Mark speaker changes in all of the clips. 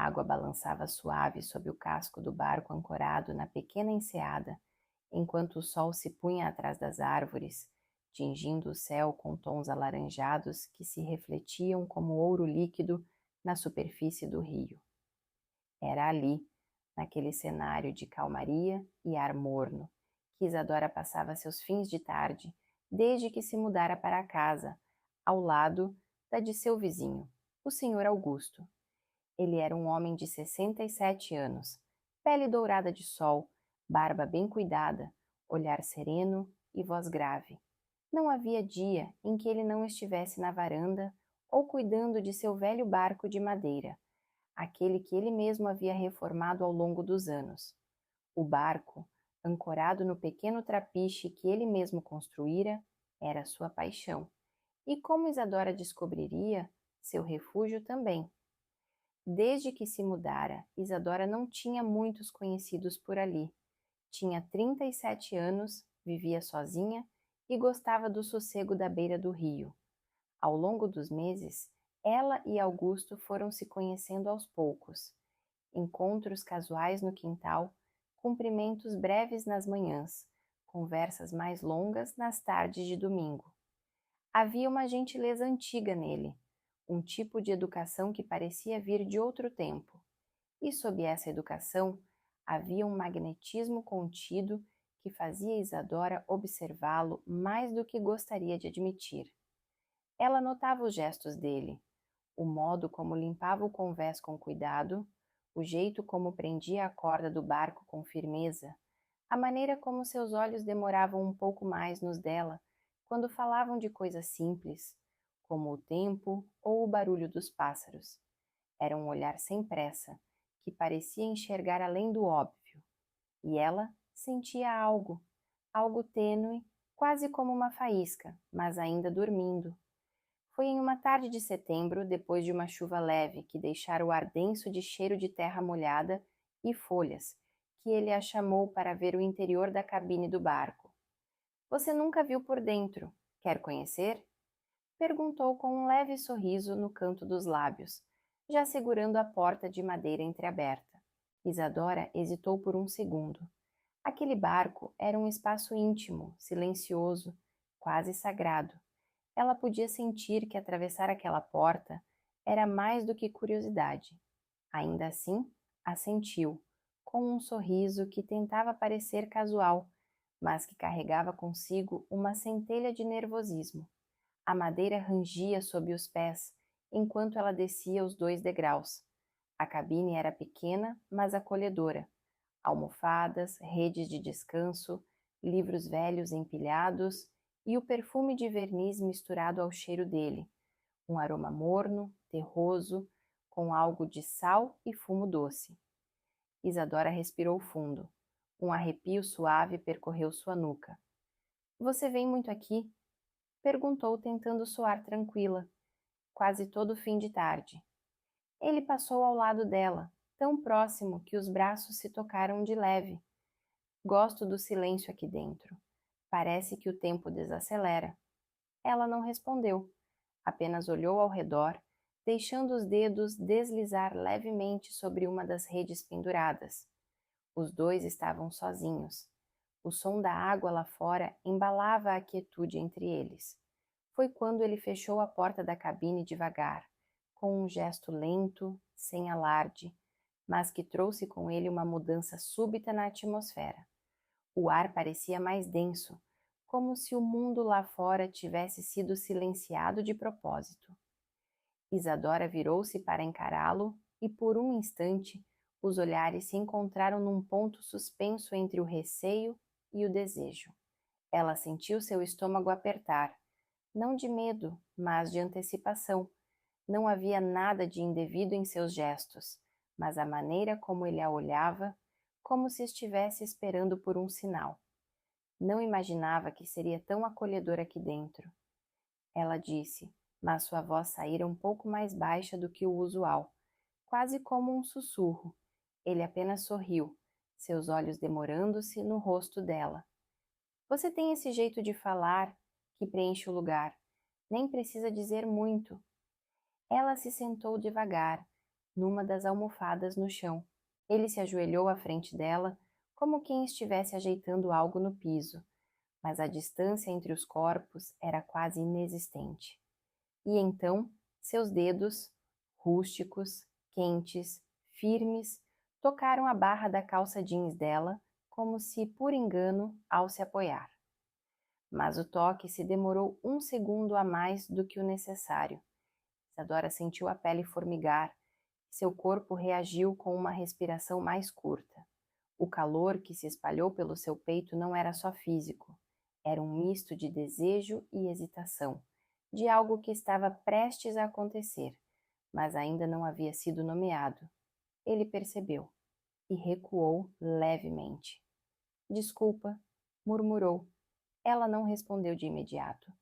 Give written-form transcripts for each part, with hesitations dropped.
Speaker 1: água balançava suave sob o casco do barco ancorado na pequena enseada, enquanto o sol se punha atrás das árvores, tingindo o céu com tons alaranjados que se refletiam como ouro líquido na superfície do rio. Era ali, naquele cenário de calmaria e ar morno, que Isadora passava seus fins de tarde, desde que se mudara para a casa, ao lado da de seu vizinho, o Sr. Augusto. Ele era um homem de 67 anos, pele dourada de sol, barba bem cuidada, olhar sereno e voz grave. Não havia dia em que ele não estivesse na varanda ou cuidando de seu velho barco de madeira, aquele que ele mesmo havia reformado ao longo dos anos. O barco, ancorado no pequeno trapiche que ele mesmo construíra, era sua paixão. E como Isadora descobriria, seu refúgio também. Desde que se mudara, Isadora não tinha muitos conhecidos por ali. Tinha 37 anos, vivia sozinha e gostava do sossego da beira do rio. Ao longo dos meses, ela e Augusto foram se conhecendo aos poucos. Encontros casuais no quintal, cumprimentos breves nas manhãs, conversas mais longas nas tardes de domingo. Havia uma gentileza antiga nele, um tipo de educação que parecia vir de outro tempo. E sob essa educação havia um magnetismo contido que fazia Isadora observá-lo mais do que gostaria de admitir. Ela notava os gestos dele, o modo como limpava o convés com cuidado, o jeito como prendia a corda do barco com firmeza, a maneira como seus olhos demoravam um pouco mais nos dela quando falavam de coisas simples, como o tempo ou o barulho dos pássaros. Era um olhar sem pressa, que parecia enxergar além do óbvio, e ela sentia algo, algo tênue, quase como uma faísca, mas ainda dormindo. Foi em uma tarde de setembro, depois de uma chuva leve que deixara o ar denso de cheiro de terra molhada e folhas, que ele a chamou para ver o interior da cabine do barco. Você nunca viu por dentro. Quer conhecer? Perguntou com um leve sorriso no canto dos lábios, já segurando a porta de madeira entreaberta. Isadora hesitou por um segundo. Aquele barco era um espaço íntimo, silencioso, quase sagrado. Ela podia sentir que atravessar aquela porta era mais do que curiosidade. Ainda assim, assentiu, com um sorriso que tentava parecer casual, mas que carregava consigo uma centelha de nervosismo. A madeira rangia sob os pés, enquanto ela descia os 2 degraus. A cabine era pequena, mas acolhedora. Almofadas, redes de descanso, livros velhos empilhados e o perfume de verniz misturado ao cheiro dele, um aroma morno, terroso, com algo de sal e fumo doce. Isadora respirou fundo. Um arrepio suave percorreu sua nuca. Você vem muito aqui? Perguntou, tentando soar tranquila, quase todo fim de tarde. Ele passou ao lado dela, tão próximo que os braços se tocaram de leve. Gosto do silêncio aqui dentro. Parece que o tempo desacelera. Ela não respondeu, apenas olhou ao redor, deixando os dedos deslizar levemente sobre uma das redes penduradas. Os dois estavam sozinhos. O som da água lá fora embalava a quietude entre eles. Foi quando ele fechou a porta da cabine devagar, com um gesto lento, sem alarde, mas que trouxe com ele uma mudança súbita na atmosfera. O ar parecia mais denso, como se o mundo lá fora tivesse sido silenciado de propósito. Isadora virou-se para encará-lo e, por um instante, os olhares se encontraram num ponto suspenso entre o receio e o desejo. Ela sentiu seu estômago apertar, não de medo, mas de antecipação. Não havia nada de indevido em seus gestos, mas a maneira como ele a olhava, como se estivesse esperando por um sinal. Não imaginava que seria tão acolhedor aqui dentro. Ela disse, mas sua voz saíra um pouco mais baixa do que o usual, quase como um sussurro. Ele apenas sorriu, seus olhos demorando-se no rosto dela. Você tem esse jeito de falar que preenche o lugar. Nem precisa dizer muito. Ela se sentou devagar, numa das almofadas no chão. Ele se ajoelhou à frente dela, como quem estivesse ajeitando algo no piso, mas a distância entre os corpos era quase inexistente. E então, seus dedos, rústicos, quentes, firmes, tocaram a barra da calça jeans dela, como se por engano ao se apoiar. Mas o toque se demorou um segundo a mais do que o necessário. Isadora sentiu a pele formigar, seu corpo reagiu com uma respiração mais curta. O calor que se espalhou pelo seu peito não era só físico, era um misto de desejo e hesitação, de algo que estava prestes a acontecer, mas ainda não havia sido nomeado. Ele percebeu e recuou levemente. Desculpa, murmurou. Ela não respondeu de imediato.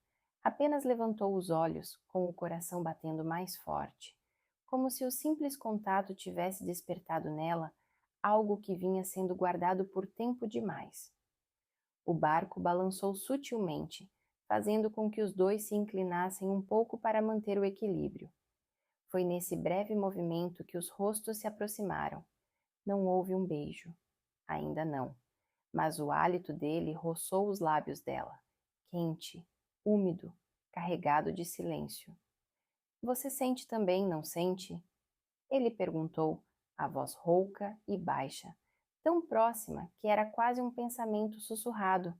Speaker 1: Apenas levantou os olhos, com o coração batendo mais forte, como se o simples contato tivesse despertado nela algo que vinha sendo guardado por tempo demais. O barco balançou sutilmente, fazendo com que os dois se inclinassem um pouco para manter o equilíbrio. Foi nesse breve movimento que os rostos se aproximaram. Não houve um beijo. Ainda não. Mas o hálito dele roçou os lábios dela, quente, úmido, carregado de silêncio. Você sente também, não sente? Ele perguntou, a voz rouca e baixa, tão próxima que era quase um pensamento sussurrado.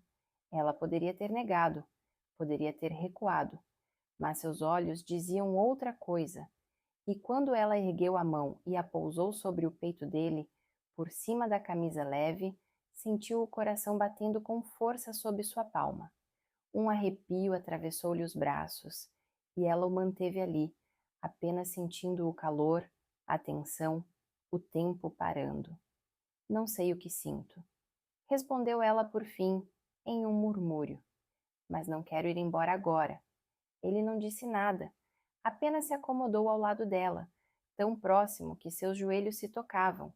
Speaker 1: Ela poderia ter negado, poderia ter recuado, mas seus olhos diziam outra coisa, e quando ela ergueu a mão e a pousou sobre o peito dele, por cima da camisa leve, sentiu o coração batendo com força sob sua palma. Um arrepio atravessou-lhe os braços, e ela o manteve ali, apenas sentindo o calor, a tensão, o tempo parando. Não sei o que sinto. Respondeu ela por fim, em um murmúrio. Mas não quero ir embora agora. Ele não disse nada, apenas se acomodou ao lado dela, tão próximo que seus joelhos se tocavam,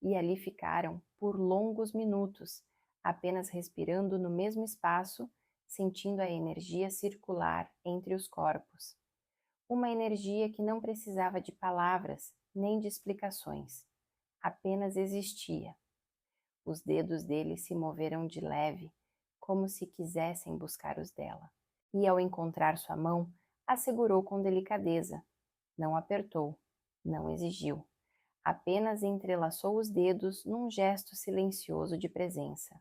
Speaker 1: e ali ficaram por longos minutos, apenas respirando no mesmo espaço, sentindo a energia circular entre os corpos. Uma energia que não precisava de palavras nem de explicações, apenas existia. Os dedos dele se moveram de leve, como se quisessem buscar os dela. E ao encontrar sua mão, a segurou com delicadeza. Não apertou, não exigiu. Apenas entrelaçou os dedos num gesto silencioso de presença.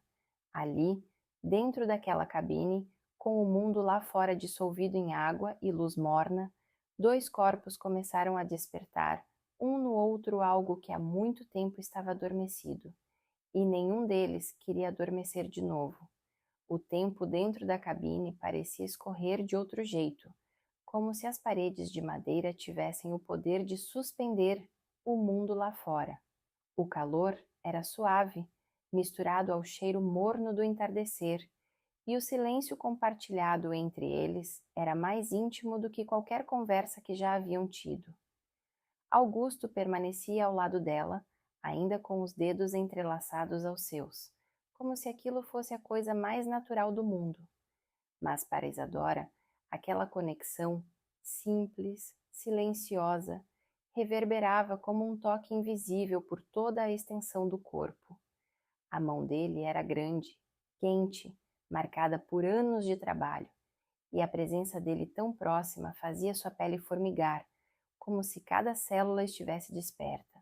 Speaker 1: Ali, dentro daquela cabine, com o mundo lá fora dissolvido em água e luz morna, dois corpos começaram a despertar, um no outro algo que há muito tempo estava adormecido. E nenhum deles queria adormecer de novo. O tempo dentro da cabine parecia escorrer de outro jeito, como se as paredes de madeira tivessem o poder de suspender o mundo lá fora. O calor era suave, misturado ao cheiro morno do entardecer, e o silêncio compartilhado entre eles era mais íntimo do que qualquer conversa que já haviam tido. Augusto permanecia ao lado dela, ainda com os dedos entrelaçados aos seus, como se aquilo fosse a coisa mais natural do mundo. Mas para Isadora, aquela conexão, simples, silenciosa, reverberava como um toque invisível por toda a extensão do corpo. A mão dele era grande, quente, marcada por anos de trabalho, e a presença dele tão próxima fazia sua pele formigar, como se cada célula estivesse desperta.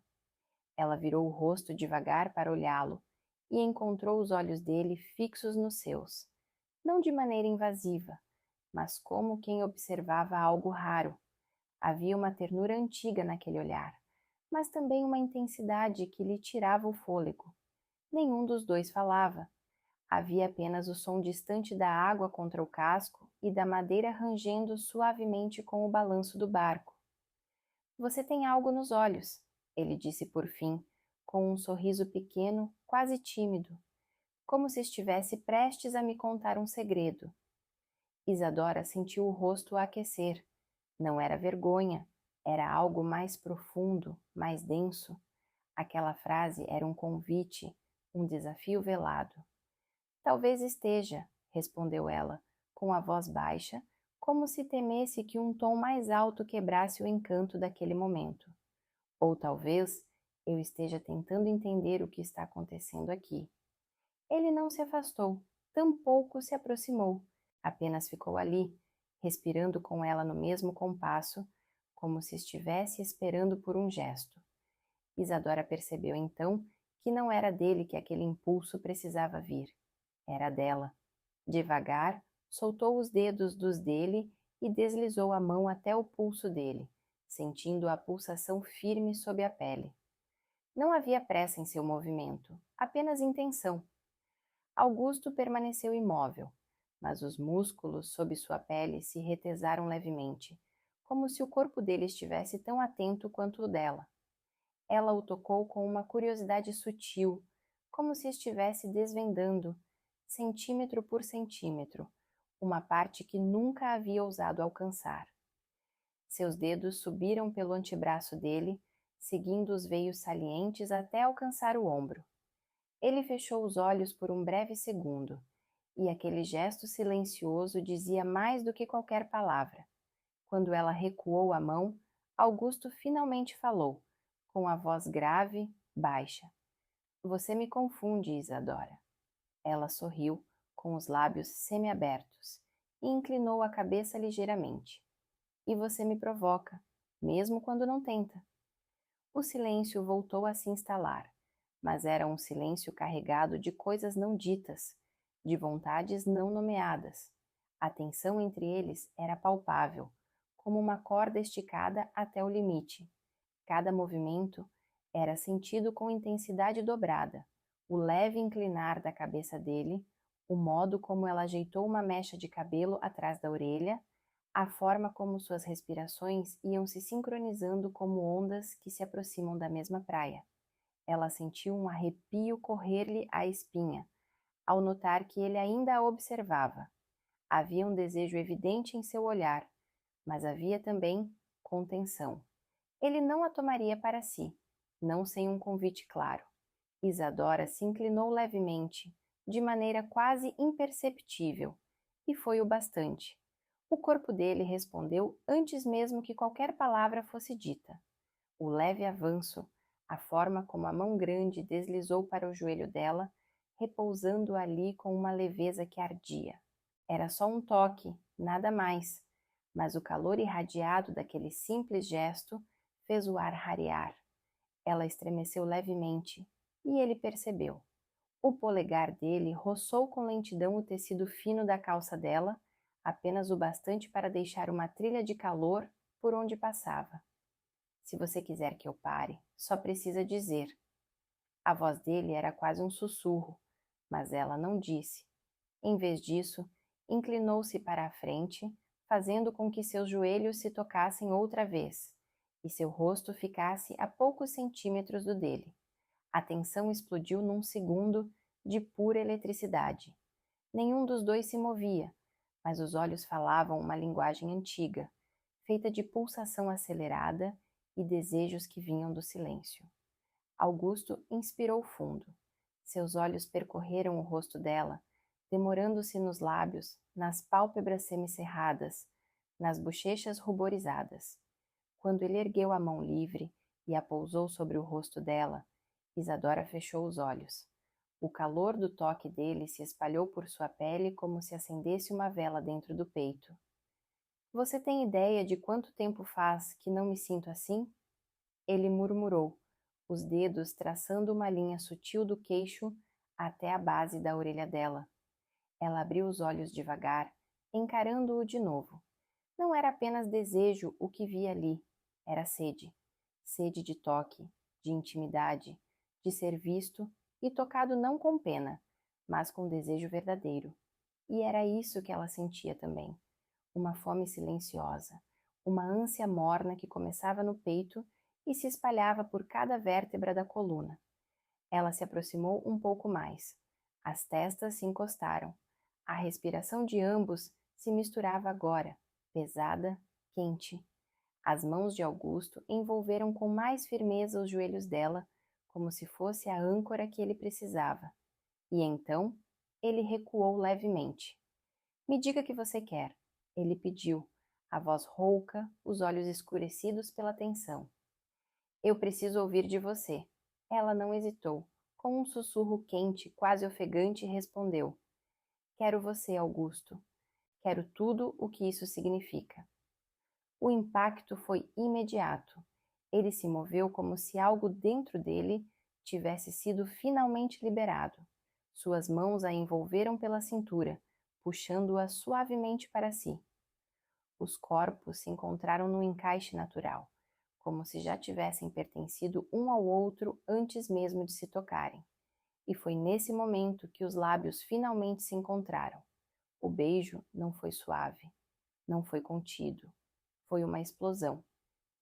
Speaker 1: Ela virou o rosto devagar para olhá-lo e encontrou os olhos dele fixos nos seus, não de maneira invasiva, mas como quem observava algo raro. Havia uma ternura antiga naquele olhar, mas também uma intensidade que lhe tirava o fôlego. Nenhum dos dois falava. Havia apenas o som distante da água contra o casco e da madeira rangendo suavemente com o balanço do barco. Você tem algo nos olhos, ele disse por fim, com um sorriso pequeno, quase tímido, como se estivesse prestes a me contar um segredo. Isadora sentiu o rosto aquecer. Não era vergonha, era algo mais profundo, mais denso. Aquela frase era um convite, um desafio velado. Talvez esteja, respondeu ela, com a voz baixa, como se temesse que um tom mais alto quebrasse o encanto daquele momento. Ou talvez eu esteja tentando entender o que está acontecendo aqui. Ele não se afastou, tampouco se aproximou, apenas ficou ali, respirando com ela no mesmo compasso, como se estivesse esperando por um gesto. Isadora percebeu então que não era dele que aquele impulso precisava vir, era dela. Devagar, soltou os dedos dos dele e deslizou a mão até o pulso dele, sentindo a pulsação firme sob a pele. Não havia pressa em seu movimento, apenas intenção. Augusto permaneceu imóvel, mas os músculos sob sua pele se retesaram levemente, como se o corpo dele estivesse tão atento quanto o dela. Ela o tocou com uma curiosidade sutil, como se estivesse desvendando, centímetro por centímetro, uma parte que nunca havia ousado alcançar. Seus dedos subiram pelo antebraço dele, seguindo os veios salientes até alcançar o ombro. Ele fechou os olhos por um breve segundo, e aquele gesto silencioso dizia mais do que qualquer palavra. Quando ela recuou a mão, Augusto finalmente falou, com a voz grave, baixa. Você me confunde, Isadora. Ela sorriu, com os lábios semiabertos, e inclinou a cabeça ligeiramente. E você me provoca, mesmo quando não tenta. O silêncio voltou a se instalar, mas era um silêncio carregado de coisas não ditas, de vontades não nomeadas. A tensão entre eles era palpável, como uma corda esticada até o limite. Cada movimento era sentido com intensidade dobrada, o leve inclinar da cabeça dele, o modo como ela ajeitou uma mecha de cabelo atrás da orelha, a forma como suas respirações iam se sincronizando como ondas que se aproximam da mesma praia. Ela sentiu um arrepio correr-lhe à espinha, ao notar que ele ainda a observava. Havia um desejo evidente em seu olhar, mas havia também contenção. Ele não a tomaria para si, não sem um convite claro. Isadora se inclinou levemente, de maneira quase imperceptível, e foi o bastante. O corpo dele respondeu antes mesmo que qualquer palavra fosse dita. O leve avanço, a forma como a mão grande deslizou para o joelho dela, repousando ali com uma leveza que ardia. Era só um toque, nada mais, mas o calor irradiado daquele simples gesto fez o ar rarear. Ela estremeceu levemente, e ele percebeu. O polegar dele roçou com lentidão o tecido fino da calça dela, apenas o bastante para deixar uma trilha de calor por onde passava. Se você quiser que eu pare, só precisa dizer. A voz dele era quase um sussurro, mas ela não disse. Em vez disso, inclinou-se para a frente, fazendo com que seus joelhos se tocassem outra vez, e seu rosto ficasse a poucos centímetros do dele. A tensão explodiu num segundo de pura eletricidade. Nenhum dos dois se movia, mas os olhos falavam uma linguagem antiga, feita de pulsação acelerada e desejos que vinham do silêncio. Augusto inspirou fundo. Seus olhos percorreram o rosto dela, demorando-se nos lábios, nas pálpebras semicerradas, nas bochechas ruborizadas. Quando ele ergueu a mão livre e a pousou sobre o rosto dela, Isadora fechou os olhos. O calor do toque dele se espalhou por sua pele como se acendesse uma vela dentro do peito. Você tem ideia de quanto tempo faz que não me sinto assim? Ele murmurou, os dedos traçando uma linha sutil do queixo até a base da orelha dela. Ela abriu os olhos devagar, encarando-o de novo. Não era apenas desejo o que via ali, era sede. Sede de toque, de intimidade, de ser visto e tocado não com pena, mas com desejo verdadeiro. E era isso que ela sentia também. Uma fome silenciosa, uma ânsia morna que começava no peito e se espalhava por cada vértebra da coluna. Ela se aproximou um pouco mais. As testas se encostaram. A respiração de ambos se misturava agora, pesada, quente. As mãos de Augusto envolveram com mais firmeza os joelhos dela, como se fosse a âncora que ele precisava. E então, ele recuou levemente. Me diga o que você quer, ele pediu, a voz rouca, os olhos escurecidos pela tensão. Eu preciso ouvir de você. Ela não hesitou. Com um sussurro quente, quase ofegante, respondeu: Quero você, Augusto. Quero tudo o que isso significa. O impacto foi imediato. Ele se moveu como se algo dentro dele tivesse sido finalmente liberado. Suas mãos a envolveram pela cintura, puxando-a suavemente para si. Os corpos se encontraram num encaixe natural, como se já tivessem pertencido um ao outro antes mesmo de se tocarem. E foi nesse momento que os lábios finalmente se encontraram. O beijo não foi suave, não foi contido. Foi uma explosão,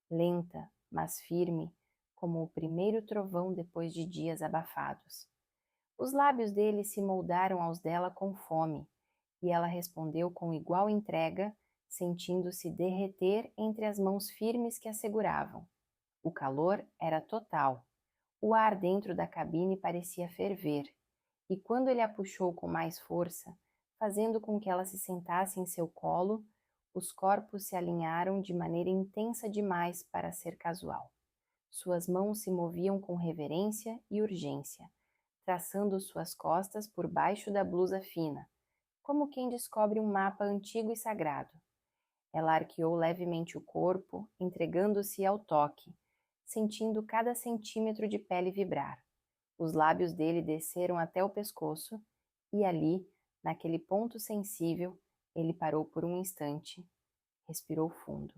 Speaker 1: lenta, mas firme, como o primeiro trovão depois de dias abafados. Os lábios dele se moldaram aos dela com fome, e ela respondeu com igual entrega, sentindo-se derreter entre as mãos firmes que a seguravam. O calor era total. O ar dentro da cabine parecia ferver, e quando ele a puxou com mais força, fazendo com que ela se sentasse em seu colo, os corpos se alinharam de maneira intensa demais para ser casual. Suas mãos se moviam com reverência e urgência, traçando suas costas por baixo da blusa fina, como quem descobre um mapa antigo e sagrado. Ela arqueou levemente o corpo, entregando-se ao toque, sentindo cada centímetro de pele vibrar. Os lábios dele desceram até o pescoço e ali, naquele ponto sensível, ele parou por um instante, respirou fundo.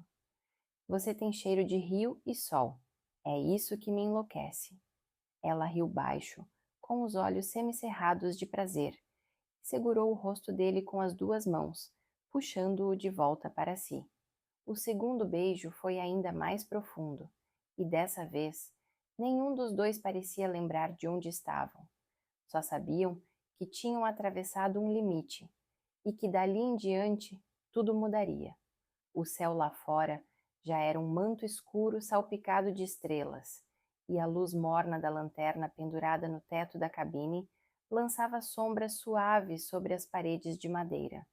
Speaker 1: Você tem cheiro de rio e sol. É isso que me enlouquece. Ela riu baixo, com os olhos semicerrados de prazer. Segurou o rosto dele com as duas mãos, puxando-o de volta para si. O segundo beijo foi ainda mais profundo, e dessa vez, nenhum dos dois parecia lembrar de onde estavam. Só sabiam que tinham atravessado um limite, e que dali em diante tudo mudaria. O céu lá fora já era um manto escuro salpicado de estrelas, e a luz morna da lanterna pendurada no teto da cabine lançava sombras suaves sobre as paredes de madeira.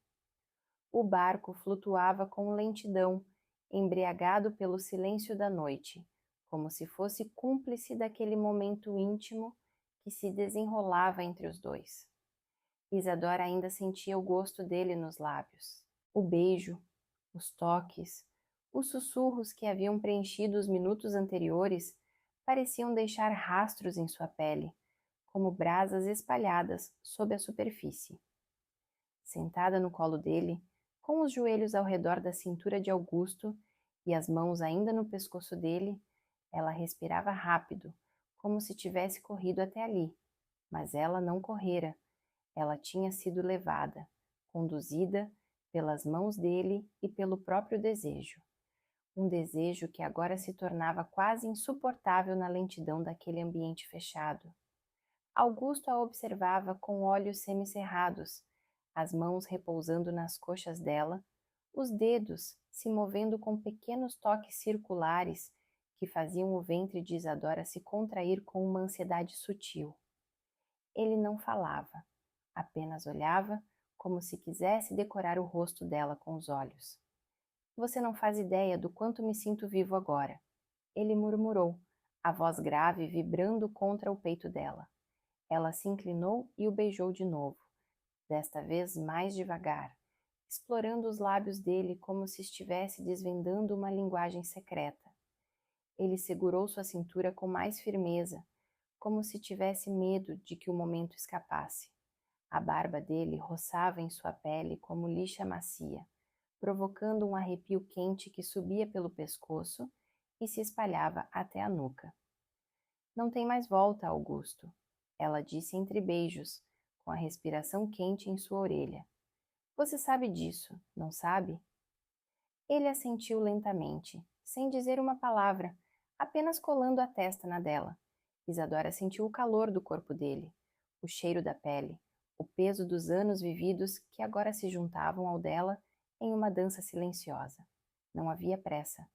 Speaker 1: O barco flutuava com lentidão, embriagado pelo silêncio da noite, como se fosse cúmplice daquele momento íntimo que se desenrolava entre os dois. Isadora ainda sentia o gosto dele nos lábios. O beijo, os toques, os sussurros que haviam preenchido os minutos anteriores pareciam deixar rastros em sua pele, como brasas espalhadas sob a superfície. Sentada no colo dele, com os joelhos ao redor da cintura de Augusto e as mãos ainda no pescoço dele, ela respirava rápido, como se tivesse corrido até ali. Mas ela não correra. Ela tinha sido levada, conduzida pelas mãos dele e pelo próprio desejo. Um desejo que agora se tornava quase insuportável na lentidão daquele ambiente fechado. Augusto a observava com olhos semicerrados, as mãos repousando nas coxas dela, os dedos se movendo com pequenos toques circulares que faziam o ventre de Isadora se contrair com uma ansiedade sutil. Ele não falava, apenas olhava como se quisesse decorar o rosto dela com os olhos. Você não faz ideia do quanto me sinto vivo agora, ele murmurou, a voz grave vibrando contra o peito dela. Ela se inclinou e o beijou de novo, desta vez mais devagar, explorando os lábios dele como se estivesse desvendando uma linguagem secreta. Ele segurou sua cintura com mais firmeza, como se tivesse medo de que o momento escapasse. A barba dele roçava em sua pele como lixa macia, provocando um arrepio quente que subia pelo pescoço e se espalhava até a nuca. Não tem mais volta, Augusto, ela disse entre beijos, com a respiração quente em sua orelha. Você sabe disso, não sabe? Ele assentiu lentamente, sem dizer uma palavra, apenas colando a testa na dela. Isadora sentiu o calor do corpo dele, o cheiro da pele, o peso dos anos vividos que agora se juntavam ao dela em uma dança silenciosa. Não havia pressa,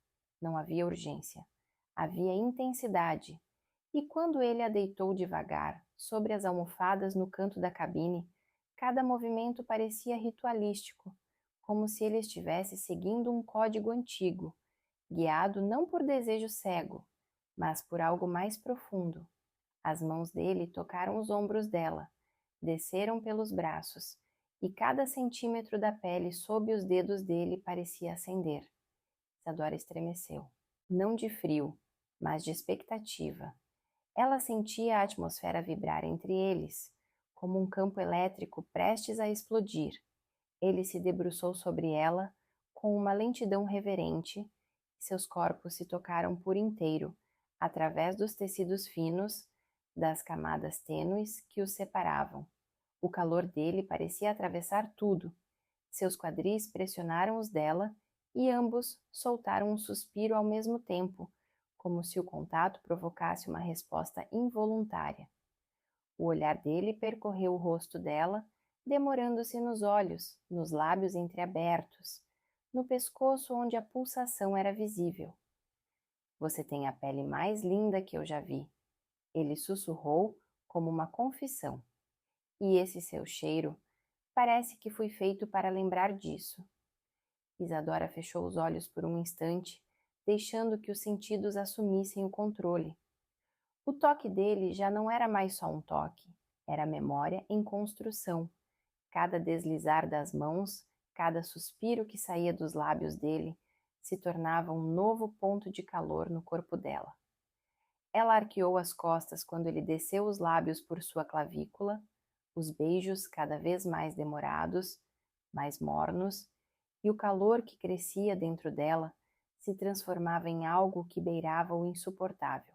Speaker 1: não havia urgência. Havia intensidade. E quando ele a deitou devagar, sobre as almofadas no canto da cabine, cada movimento parecia ritualístico, como se ele estivesse seguindo um código antigo, guiado não por desejo cego, mas por algo mais profundo. As mãos dele tocaram os ombros dela, desceram pelos braços, e cada centímetro da pele sob os dedos dele parecia acender. Isadora estremeceu. Não de frio, mas de expectativa. Ela sentia a atmosfera vibrar entre eles, como um campo elétrico prestes a explodir. Ele se debruçou sobre ela com uma lentidão reverente, e seus corpos se tocaram por inteiro, através dos tecidos finos, das camadas tênues que os separavam. O calor dele parecia atravessar tudo. Seus quadris pressionaram os dela e ambos soltaram um suspiro ao mesmo tempo, como se o contato provocasse uma resposta involuntária. O olhar dele percorreu o rosto dela, demorando-se nos olhos, nos lábios entreabertos, no pescoço onde a pulsação era visível. Você tem a pele mais linda que eu já vi, ele sussurrou como uma confissão. E esse seu cheiro parece que foi feito para lembrar disso. Isadora fechou os olhos por um instante, deixando que os sentidos assumissem o controle. O toque dele já não era mais só um toque, era memória em construção. Cada deslizar das mãos, cada suspiro que saía dos lábios dele, se tornava um novo ponto de calor no corpo dela. Ela arqueou as costas quando ele desceu os lábios por sua clavícula, os beijos cada vez mais demorados, mais mornos, e o calor que crescia dentro dela se transformava em algo que beirava o insuportável.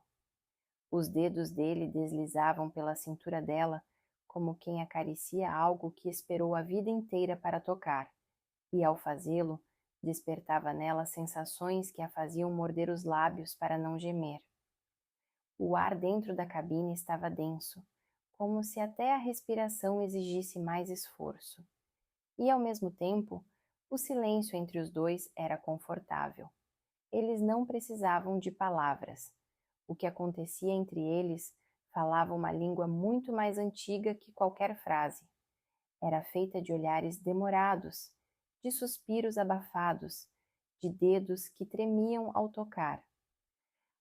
Speaker 1: Os dedos dele deslizavam pela cintura dela como quem acaricia algo que esperou a vida inteira para tocar, e ao fazê-lo, despertava nela sensações que a faziam morder os lábios para não gemer. O ar dentro da cabine estava denso, como se até a respiração exigisse mais esforço. E, ao mesmo tempo, o silêncio entre os dois era confortável. Eles não precisavam de palavras. O que acontecia entre eles falava uma língua muito mais antiga que qualquer frase. Era feita de olhares demorados, de suspiros abafados, de dedos que tremiam ao tocar.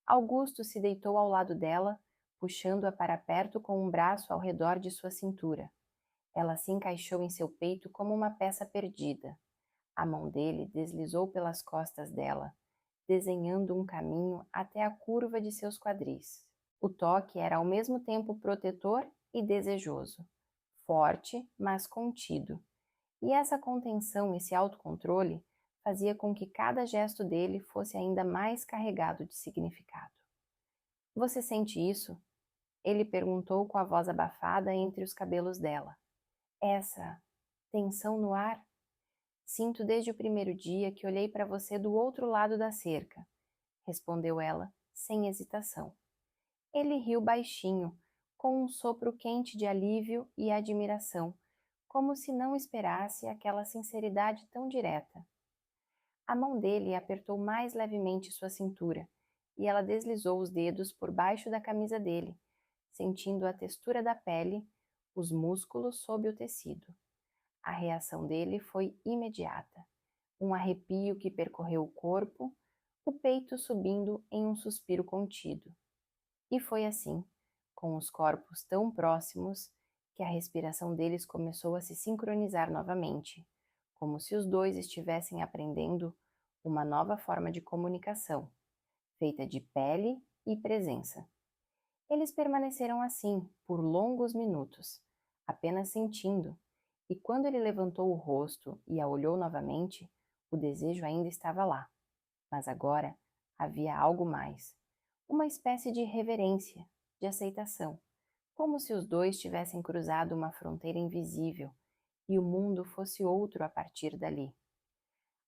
Speaker 1: Augusto se deitou ao lado dela, puxando-a para perto com um braço ao redor de sua cintura. Ela se encaixou em seu peito como uma peça perdida. A mão dele deslizou pelas costas dela, desenhando um caminho até a curva de seus quadris. O toque era ao mesmo tempo protetor e desejoso, forte, mas contido. E essa contenção, esse autocontrole, fazia com que cada gesto dele fosse ainda mais carregado de significado. Você sente isso? Ele perguntou com a voz abafada entre os cabelos dela. Essa tensão no ar? Sinto desde o primeiro dia que olhei para você do outro lado da cerca, respondeu ela, sem hesitação. Ele riu baixinho, com um sopro quente de alívio e admiração, como se não esperasse aquela sinceridade tão direta. A mão dele apertou mais levemente sua cintura, e ela deslizou os dedos por baixo da camisa dele, sentindo a textura da pele, os músculos sob o tecido. A reação dele foi imediata. Um arrepio que percorreu o corpo, o peito subindo em um suspiro contido. E foi assim, com os corpos tão próximos, que a respiração deles começou a se sincronizar novamente, como se os dois estivessem aprendendo uma nova forma de comunicação, feita de pele e presença. Eles permaneceram assim por longos minutos, apenas sentindo, e quando ele levantou o rosto e a olhou novamente, o desejo ainda estava lá. Mas agora havia algo mais, uma espécie de reverência, de aceitação, como se os dois tivessem cruzado uma fronteira invisível e o mundo fosse outro a partir dali.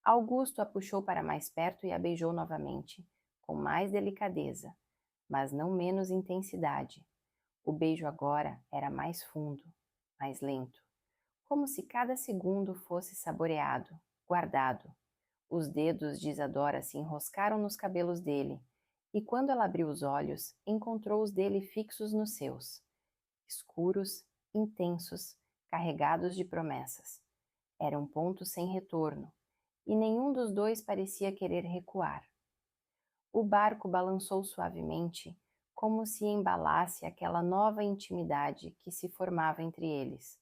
Speaker 1: Augusto a puxou para mais perto e a beijou novamente, com mais delicadeza, mas não menos intensidade. O beijo agora era mais fundo, mais lento, como se cada segundo fosse saboreado, guardado. Os dedos de Isadora se enroscaram nos cabelos dele, e quando ela abriu os olhos, encontrou os dele fixos nos seus, escuros, intensos, carregados de promessas. Era um ponto sem retorno, e nenhum dos dois parecia querer recuar. O barco balançou suavemente, como se embalasse aquela nova intimidade que se formava entre eles.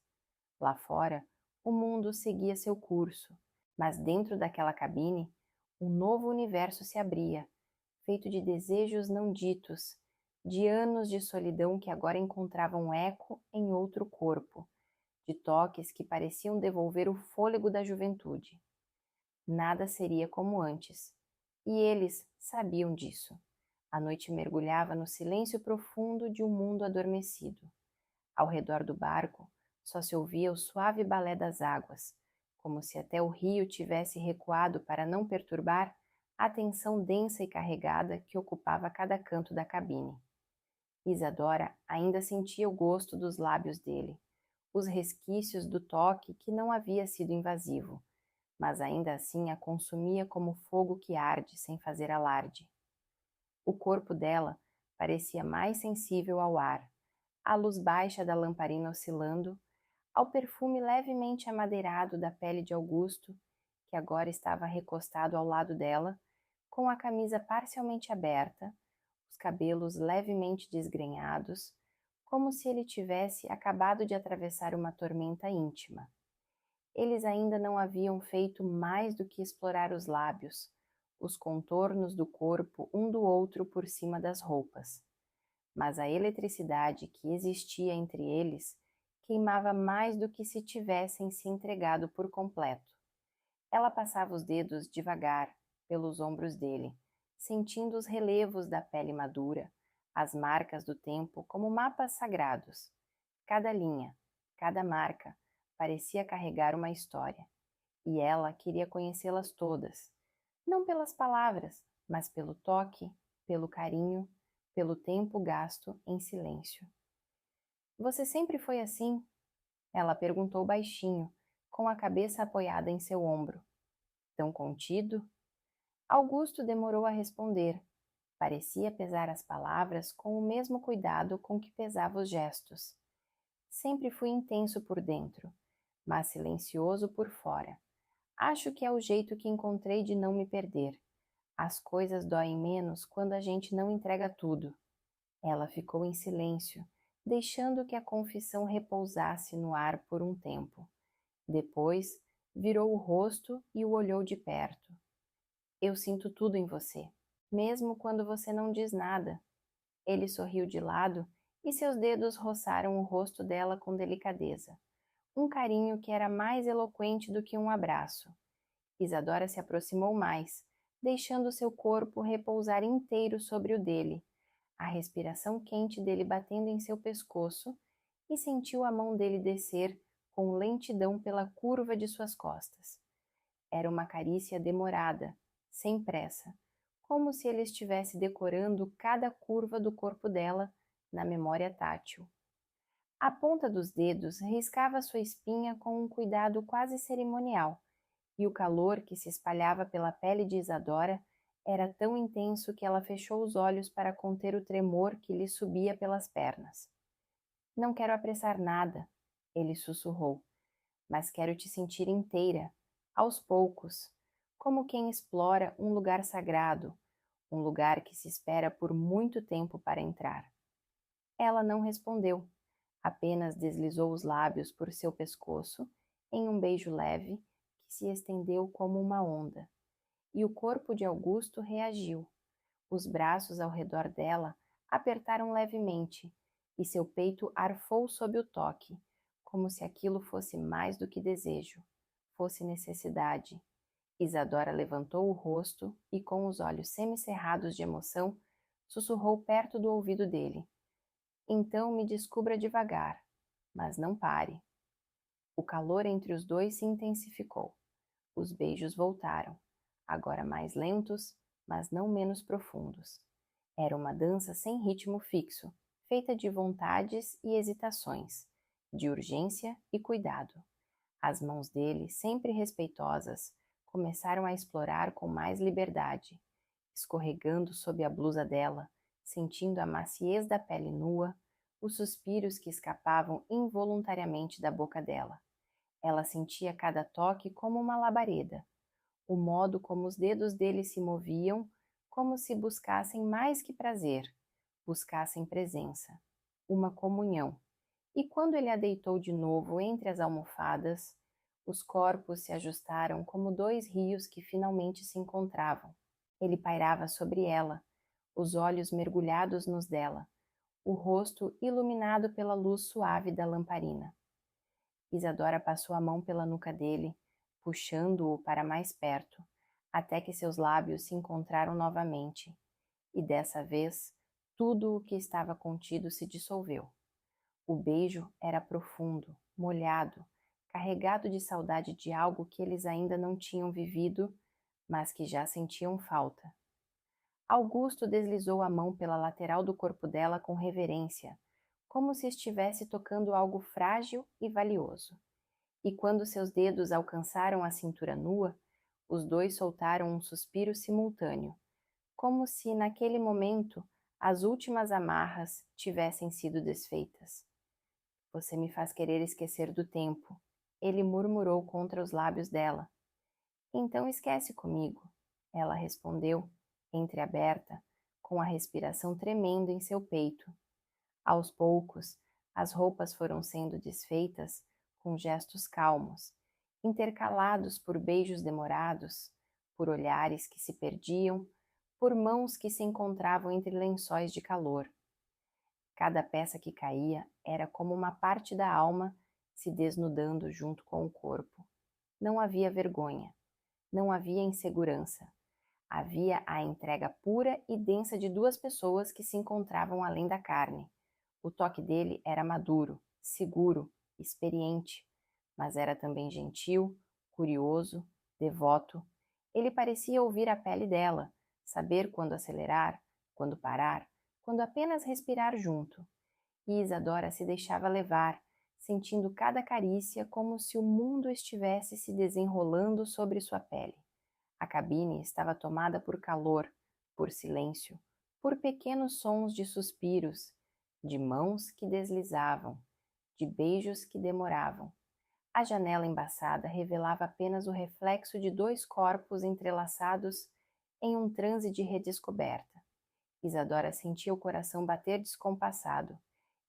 Speaker 1: Lá fora, o mundo seguia seu curso, mas dentro daquela cabine, um novo universo se abria, feito de desejos não ditos, de anos de solidão que agora encontravam eco em outro corpo, de toques que pareciam devolver o fôlego da juventude. Nada seria como antes, e eles sabiam disso. A noite mergulhava no silêncio profundo de um mundo adormecido. Ao redor do barco, só se ouvia o suave balé das águas, como se até o rio tivesse recuado para não perturbar a tensão densa e carregada que ocupava cada canto da cabine. Isadora ainda sentia o gosto dos lábios dele, os resquícios do toque que não havia sido invasivo, mas ainda assim a consumia como fogo que arde sem fazer alarde. O corpo dela parecia mais sensível ao ar, à luz baixa da lamparina oscilando, ao perfume levemente amadeirado da pele de Augusto, que agora estava recostado ao lado dela, com a camisa parcialmente aberta, os cabelos levemente desgrenhados, como se ele tivesse acabado de atravessar uma tormenta íntima. Eles ainda não haviam feito mais do que explorar os lábios, os contornos do corpo um do outro por cima das roupas. Mas a eletricidade que existia entre eles queimava mais do que se tivessem se entregado por completo. Ela passava os dedos devagar pelos ombros dele, sentindo os relevos da pele madura, as marcas do tempo como mapas sagrados. Cada linha, cada marca, parecia carregar uma história, e ela queria conhecê-las todas, não pelas palavras, mas pelo toque, pelo carinho, pelo tempo gasto em silêncio. Você sempre foi assim? Ela perguntou baixinho, com a cabeça apoiada em seu ombro. Tão contido? Augusto demorou a responder. Parecia pesar as palavras com o mesmo cuidado com que pesava os gestos. Sempre fui intenso por dentro, mas silencioso por fora. Acho que é o jeito que encontrei de não me perder. As coisas doem menos quando a gente não entrega tudo. Ela ficou em silêncio, deixando que a confissão repousasse no ar por um tempo. Depois, virou o rosto e o olhou de perto. Eu sinto tudo em você, mesmo quando você não diz nada. Ele sorriu de lado e seus dedos roçaram o rosto dela com delicadeza. Um carinho que era mais eloquente do que um abraço. Isadora se aproximou mais, deixando seu corpo repousar inteiro sobre o dele, a respiração quente dele batendo em seu pescoço, e sentiu a mão dele descer com lentidão pela curva de suas costas. Era uma carícia demorada, sem pressa, como se ele estivesse decorando cada curva do corpo dela na memória tátil. A ponta dos dedos riscava sua espinha com um cuidado quase cerimonial, e o calor que se espalhava pela pele de Isadora era tão intenso que ela fechou os olhos para conter o tremor que lhe subia pelas pernas. Não quero apressar nada, ele sussurrou, mas quero te sentir inteira, aos poucos, como quem explora um lugar sagrado, um lugar que se espera por muito tempo para entrar. Ela não respondeu, apenas deslizou os lábios por seu pescoço em um beijo leve que se estendeu como uma onda. E o corpo de Augusto reagiu. Os braços ao redor dela apertaram levemente e seu peito arfou sob o toque, como se aquilo fosse mais do que desejo, fosse necessidade. Isadora levantou o rosto e, com os olhos semicerrados de emoção, sussurrou perto do ouvido dele. Então me descubra devagar, mas não pare. O calor entre os dois se intensificou. Os beijos voltaram, agora mais lentos, mas não menos profundos. Era uma dança sem ritmo fixo, feita de vontades e hesitações, de urgência e cuidado. As mãos dele, sempre respeitosas, começaram a explorar com mais liberdade, escorregando sob a blusa dela, sentindo a maciez da pele nua, os suspiros que escapavam involuntariamente da boca dela. Ela sentia cada toque como uma labareda. O modo como os dedos dele se moviam, como se buscassem mais que prazer, buscassem presença, uma comunhão. E quando ele a deitou de novo entre as almofadas, os corpos se ajustaram como dois rios que finalmente se encontravam. Ele pairava sobre ela, os olhos mergulhados nos dela, o rosto iluminado pela luz suave da lamparina. Isadora passou a mão pela nuca dele, puxando-o para mais perto, até que seus lábios se encontraram novamente, e dessa vez tudo o que estava contido se dissolveu. O beijo era profundo, molhado, carregado de saudade de algo que eles ainda não tinham vivido, mas que já sentiam falta. Augusto deslizou a mão pela lateral do corpo dela com reverência, como se estivesse tocando algo frágil e valioso. E quando seus dedos alcançaram a cintura nua, os dois soltaram um suspiro simultâneo, como se naquele momento as últimas amarras tivessem sido desfeitas. Você me faz querer esquecer do tempo, ele murmurou contra os lábios dela. Então esquece comigo, ela respondeu, entreaberta, com a respiração tremendo em seu peito. Aos poucos, as roupas foram sendo desfeitas com gestos calmos, intercalados por beijos demorados, por olhares que se perdiam, por mãos que se encontravam entre lençóis de calor. Cada peça que caía era como uma parte da alma se desnudando junto com o corpo. Não havia vergonha, não havia insegurança. Havia a entrega pura e densa de duas pessoas que se encontravam além da carne. O toque dele era maduro, seguro, experiente, mas era também gentil, curioso, devoto. Ele parecia ouvir a pele dela, saber quando acelerar, quando parar, quando apenas respirar junto. E Isadora se deixava levar, sentindo cada carícia como se o mundo estivesse se desenrolando sobre sua pele. A cabine estava tomada por calor, por silêncio, por pequenos sons de suspiros, de mãos que deslizavam, de beijos que demoravam. A janela embaçada revelava apenas o reflexo de dois corpos entrelaçados em um transe de redescoberta. Isadora sentia o coração bater descompassado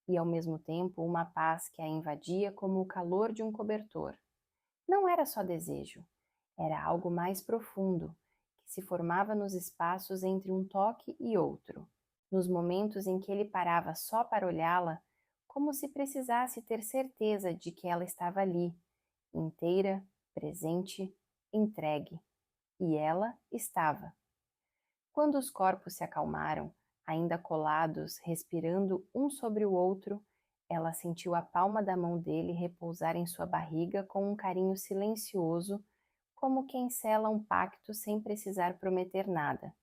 Speaker 1: e, ao mesmo tempo, uma paz que a invadia como o calor de um cobertor. Não era só desejo, era algo mais profundo, que se formava nos espaços entre um toque e outro, nos momentos em que ele parava só para olhá-la, como se precisasse ter certeza de que ela estava ali, inteira, presente, entregue. E ela estava. Quando os corpos se acalmaram, ainda colados, respirando um sobre o outro, ela sentiu a palma da mão dele repousar em sua barriga com um carinho silencioso, como quem sela um pacto sem precisar prometer nada.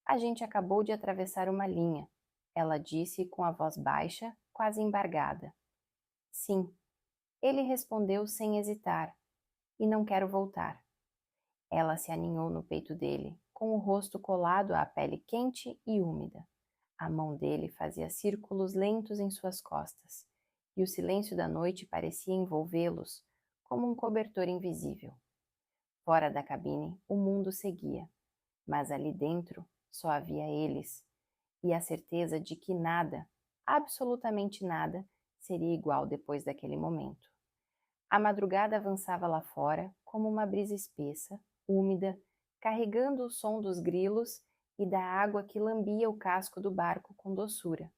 Speaker 1: A gente acabou de atravessar uma linha, ela disse com a voz baixa, quase embargada. Sim, ele respondeu sem hesitar, e não quero voltar. Ela se aninhou no peito dele, com o rosto colado à pele quente e úmida. A mão dele fazia círculos lentos em suas costas, e o silêncio da noite parecia envolvê-los como um cobertor invisível. Fora da cabine, o mundo seguia, mas ali dentro só havia eles, e a certeza de que nada, absolutamente nada, seria igual depois daquele momento. A madrugada avançava lá fora como uma brisa espessa, úmida, carregando o som dos grilos e da água que lambia o casco do barco com doçura.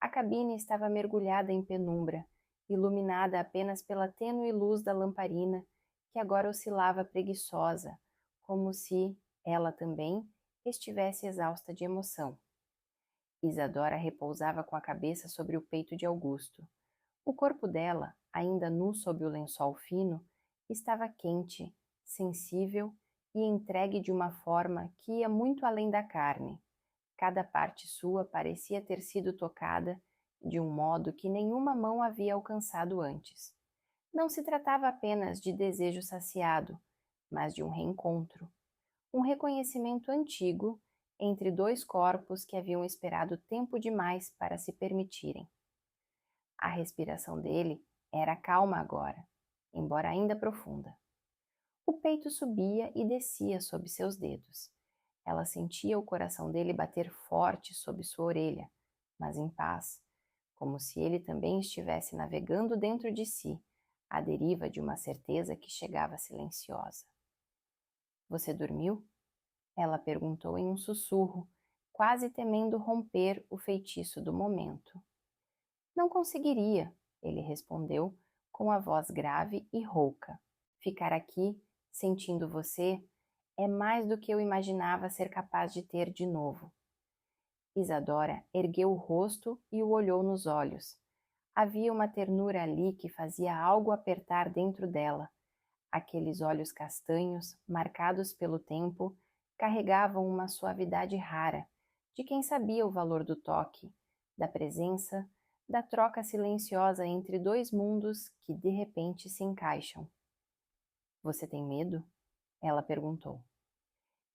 Speaker 1: A cabine estava mergulhada em penumbra, iluminada apenas pela tênue luz da lamparina, que agora oscilava preguiçosa, como se, ela também, estivesse exausta de emoção. Isadora repousava com a cabeça sobre o peito de Augusto. O corpo dela, ainda nu sob o lençol fino, estava quente, sensível e entregue de uma forma que ia muito além da carne. Cada parte sua parecia ter sido tocada de um modo que nenhuma mão havia alcançado antes. Não se tratava apenas de desejo saciado, mas de um reencontro, um reconhecimento antigo entre dois corpos que haviam esperado tempo demais para se permitirem. A respiração dele era calma agora, embora ainda profunda. O peito subia e descia sob seus dedos. Ela sentia o coração dele bater forte sob sua orelha, mas em paz, como se ele também estivesse navegando dentro de si, à deriva de uma certeza que chegava silenciosa. Você dormiu? Ela perguntou em um sussurro, quase temendo romper o feitiço do momento. Não conseguiria, ele respondeu, com a voz grave e rouca. Ficar aqui, sentindo você, é mais do que eu imaginava ser capaz de ter de novo. Isadora ergueu o rosto e o olhou nos olhos. Havia uma ternura ali que fazia algo apertar dentro dela. Aqueles olhos castanhos, marcados pelo tempo, carregavam uma suavidade rara, de quem sabia o valor do toque, da presença, da troca silenciosa entre dois mundos que de repente se encaixam. Você tem medo? Ela perguntou.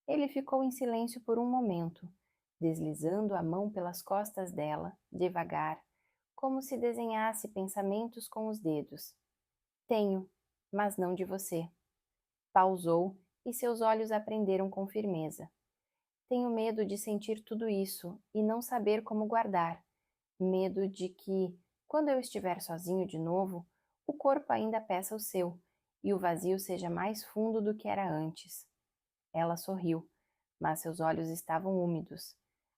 Speaker 1: Ele ficou em silêncio por um momento, deslizando a mão pelas costas dela, devagar, como se desenhasse pensamentos com os dedos. Tenho, mas não de você. Pausou e seus olhos aprenderam com firmeza. Tenho medo de sentir tudo isso e não saber como guardar. Medo de que, quando eu estiver sozinho de novo, o corpo ainda peça o seu e o vazio seja mais fundo do que era antes. Ela sorriu, mas seus olhos estavam úmidos.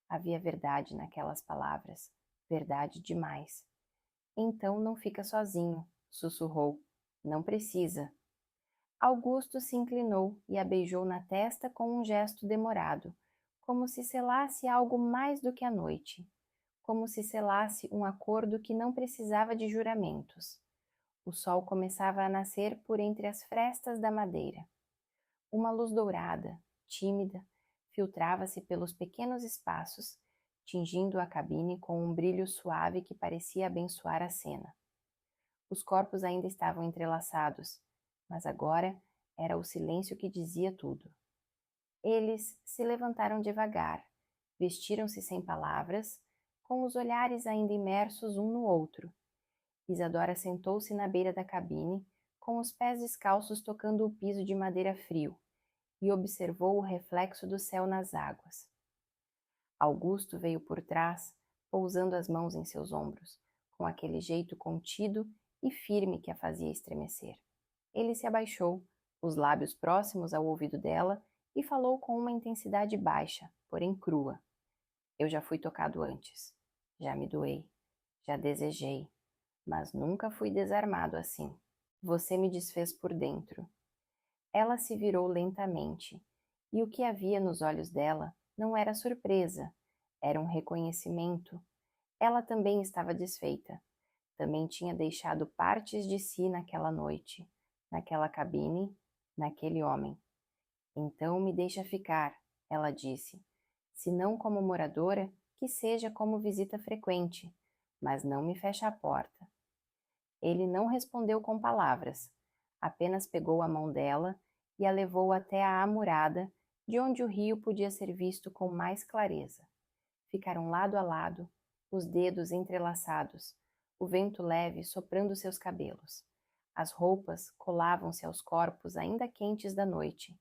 Speaker 1: Havia verdade naquelas palavras, verdade demais. Então não fica sozinho, sussurrou. Não precisa. Augusto se inclinou e a beijou na testa com um gesto demorado, como se selasse algo mais do que a noite, como se selasse um acordo que não precisava de juramentos. O sol começava a nascer por entre as frestas da madeira. Uma luz dourada, tímida, filtrava-se pelos pequenos espaços, tingindo a cabine com um brilho suave que parecia abençoar a cena. Os corpos ainda estavam entrelaçados, mas agora era o silêncio que dizia tudo. Eles se levantaram devagar, vestiram-se sem palavras, com os olhares ainda imersos um no outro. Isadora sentou-se na beira da cabine, com os pés descalços tocando o piso de madeira frio, e observou o reflexo do céu nas águas. Augusto veio por trás, pousando as mãos em seus ombros, com aquele jeito contido e firme que a fazia estremecer. Ele se abaixou, os lábios próximos ao ouvido dela, e falou com uma intensidade baixa, porém crua. Eu já fui tocado antes. Já me doei. Já desejei. Mas nunca fui desarmado assim. Você me desfez por dentro. Ela se virou lentamente, e o que havia nos olhos dela não era surpresa, era um reconhecimento. Ela também estava desfeita. Também tinha deixado partes de si naquela noite, naquela cabine, naquele homem. Então me deixa ficar, ela disse. Se não como moradora, que seja como visita frequente, mas não me feche a porta. Ele não respondeu com palavras, apenas pegou a mão dela e a levou até a amurada, de onde o rio podia ser visto com mais clareza. Ficaram lado a lado, os dedos entrelaçados, o vento leve soprando seus cabelos. As roupas colavam-se aos corpos ainda quentes da noite,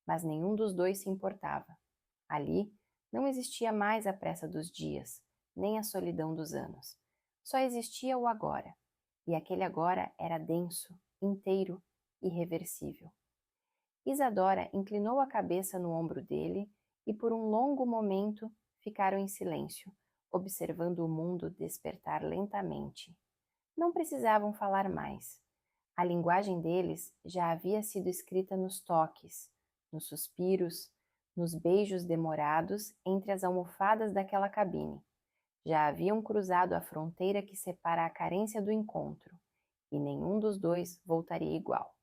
Speaker 1: mas nenhum dos dois se importava. Ali não existia mais a pressa dos dias, nem a solidão dos anos. Só existia o agora, e aquele agora era denso, inteiro, irreversível. Isadora inclinou a cabeça no ombro dele e por um longo momento ficaram em silêncio, observando o mundo despertar lentamente. Não precisavam falar mais. A linguagem deles já havia sido escrita nos toques, nos suspiros, nos beijos demorados entre as almofadas daquela cabine. Já haviam cruzado a fronteira que separa a carência do encontro, e nenhum dos dois voltaria igual.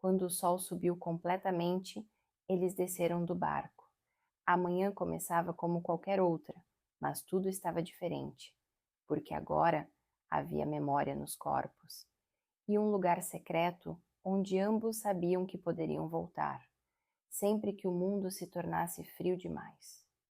Speaker 1: Quando o sol subiu completamente, eles desceram do barco. A manhã começava como qualquer outra, mas tudo estava diferente, porque agora havia memória nos corpos, e um lugar secreto onde ambos sabiam que poderiam voltar, sempre que o mundo se tornasse frio demais.